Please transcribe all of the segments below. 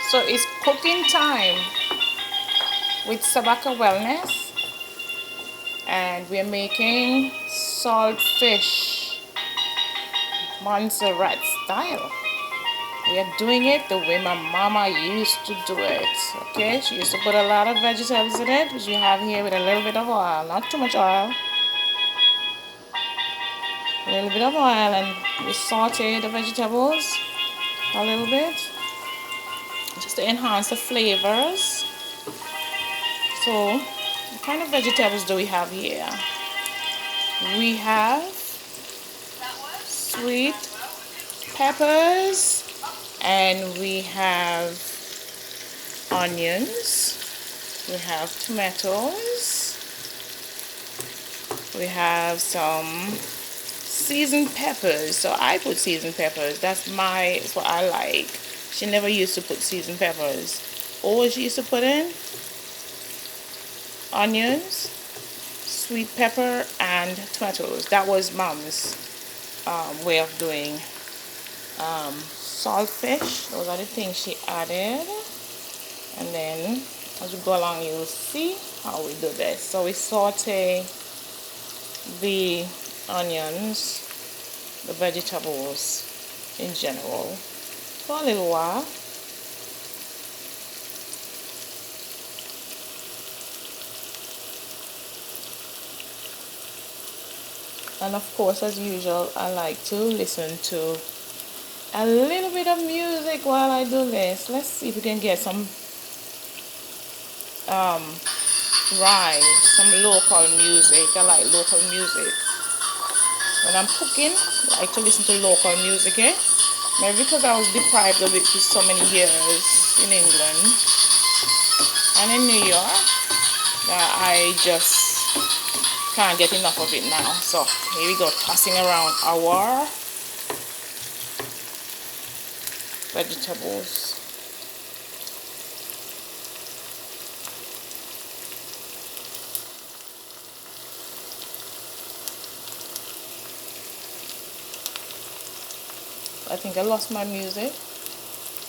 So it's cooking time with Sabaka Wellness, and we're making saltfish Montserrat style. We are doing it the way my mama used to do it. Okay, she used to put a lot of vegetables in it, which you have here with a little bit of oil, not too much oil. A little bit of oil, and we saute the vegetables a little bit just to enhance the flavors. So, what kind of vegetables do we have here? We have sweet peppers, and we have onions, we have tomatoes, we have some seasoned peppers. So I put seasoned peppers. That's what I like. She never used to put seasoned peppers. All she used to put in onions, sweet pepper, and tomatoes. That was mom's way of doing saltfish. Those are the things she added. And then as we go along, you will see how we do this. So we saute the onions, the vegetables in general, for a little while. And of course, as usual, I like to listen to a little bit of music while I do this. Let's see if we can get some some local music. I like local music. When I'm cooking, I like to listen to local music, eh? Maybe because I was deprived of it for so many years in England and in New York that I just can't get enough of it now. So here we go, tossing around our vegetables. I think I lost my music.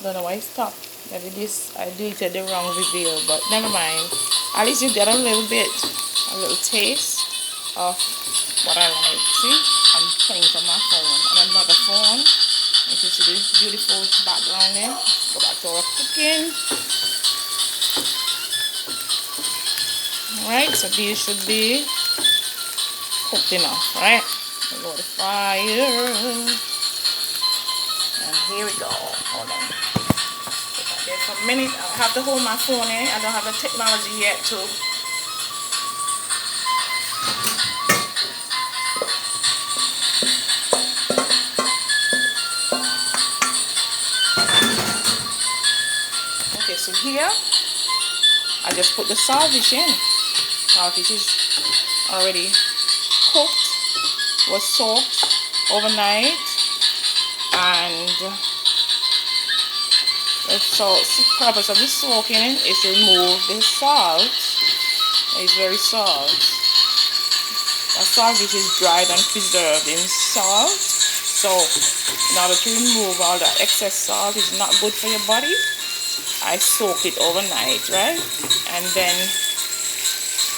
Don't know why it stopped. Maybe I deleted the wrong video, but never mind. At least you get a little taste of what I like. See, I'm playing from my phone and another phone. You can see this beautiful background there. Go back to our cooking. Alright, so these should be cooked enough, right? Lower the fire. And here we go. Hold on. There for a minute. I have to hold my phone in. I don't have the technology yet to okay, so here I just put the saltfish in. Saltfish is already cooked, was soaked overnight, and the purpose of the soaking is to remove the salt. It's very salt. The saltfish is dried and preserved in salt. So in order to remove all that excess salt, is not good for your body. I soaked it overnight, right? And then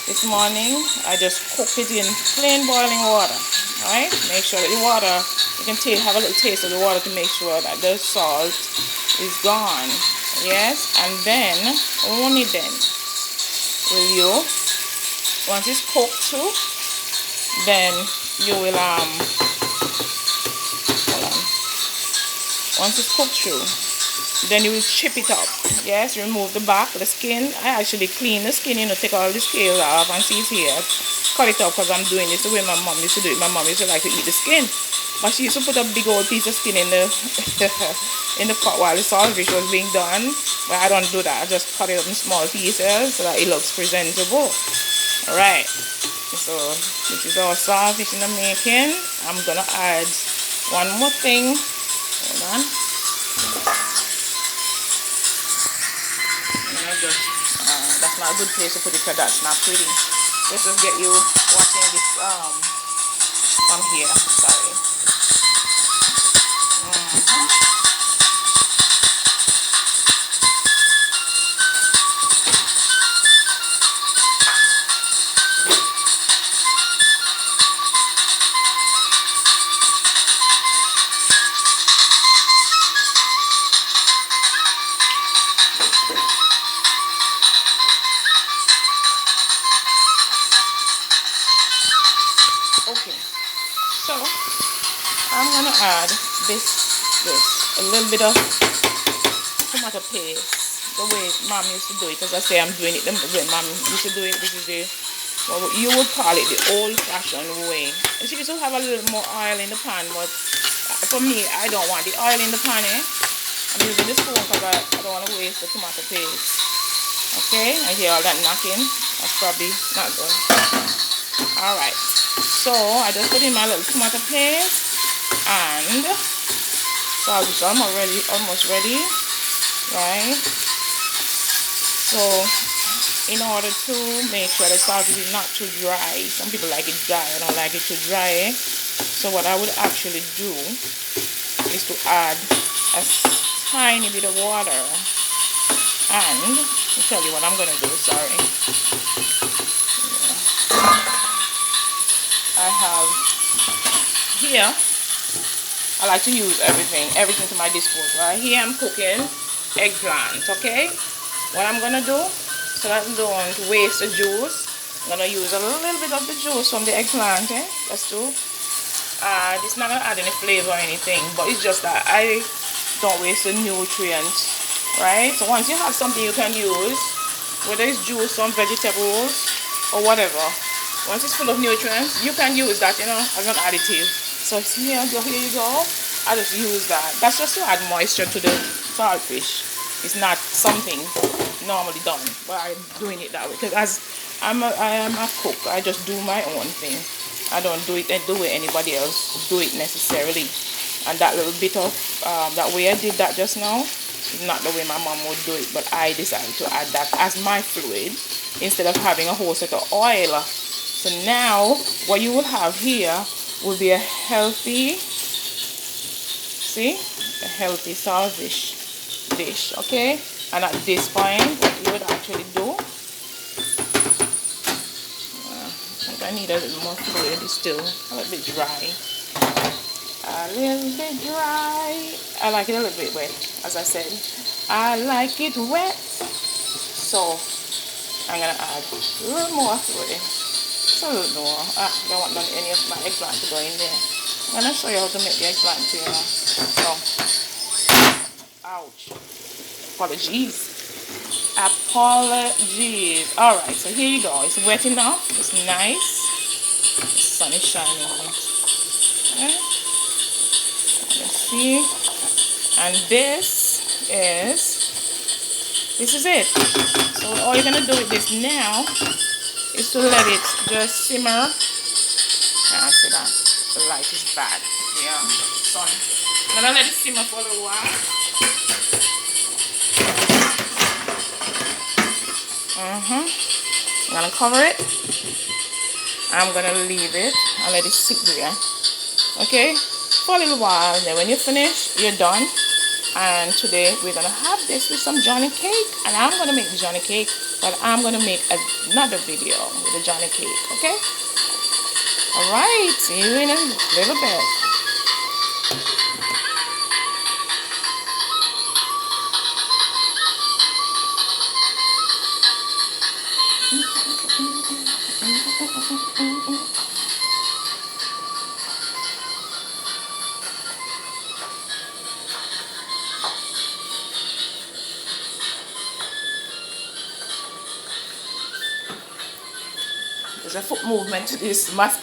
this morning I just cooked it in plain boiling water. Right? Make sure that the water, you can have a little taste of the water to make sure that the salt is gone. Yes, and then only then will you, once it's cooked through, then you will hold on. Once it's cooked through, then you will chip it up. Yes, remove the back, the skin. I actually clean the skin, take all the scales off, and see here, cut it up, because I'm doing this the way my mom used to do it. My mom used to like to eat the skin, but she used to put a big old piece of skin in the in the pot while the saltfish was being done. But I don't do that. I just cut it up in small pieces so that it looks presentable. Alright, so this is our saltfish in the making. I'm gonna add one more thing. Hold on. That's not a good place to put it because that's not pretty. Let's just get you watching this from here. Sorry. I'm gonna add this, a little bit of tomato paste. The way mom used to do it, as I say, I'm doing it the way mom used to do it. This is the, well, you would call it the old-fashioned way. And she used to have a little more oil in the pan, but for me, I don't want the oil in the pan, eh? I'm using the spoon because I don't want to waste the tomato paste. Okay, I hear all that knocking. That's probably not good. Alright, so I just put in my little tomato paste and saltfish. I'm almost ready, right? So in order to make sure the saltfish is not too dry, some people like it dry, I don't like it too dry. So what I would actually do is to add a tiny bit of water. And I'll tell you what I'm gonna do. Sorry, I have here. I like to use everything to my disposal. Right here, I'm cooking eggplant. Okay, what I'm gonna do so that I don't waste the juice, I'm gonna use a little bit of the juice from the eggplant. Eh? Let's do. It's not gonna add any flavor or anything, but it's just that I don't waste the nutrients. Right, so once you have something you can use, whether it's juice, some vegetables or whatever, once it's full of nutrients, you can use that, you know, as an additive. So here you go, I just use that. That's just to add moisture to the saltfish. It's not something normally done, but I'm doing it that way because as I am a cook, I just do my own thing. I don't do it the way anybody else do it necessarily. And that little bit of that way I did that just now, not the way my mom would do it, but I decided to add that as my fluid instead of having a whole set of oil. So now what you will have here will be a healthy, see, a healthy saltfish dish. Okay, and at this point what you would actually do, I think I need a little more fluid. It's still a little bit dry. A little bit dry. I like it a little bit wet, as I said. I like it wet. So I'm gonna add a little more fluid. Just a little more. I don't want any of my eggplant to go in there. I'm gonna show you how to make the eggplant too, you know. So, ouch. Apologies. Alright, so here you go. It's wet enough. It's nice. The sun is shining on it. Okay. Let's see, and this is it. So all you're gonna do with this now is to let it just simmer. Can't see that the light is bad. Yeah, sun. I'm gonna let it simmer for a little while. I'm gonna cover it. I'm gonna leave it and let it sit there. Okay, for a little while. Then when you finish, you're done. And today we're gonna have this with some Johnny cake, and I'm gonna make the Johnny cake, but I'm gonna make another video with the Johnny cake. Okay, all right, see you in a little bit. There's a foot movement to this masquerade.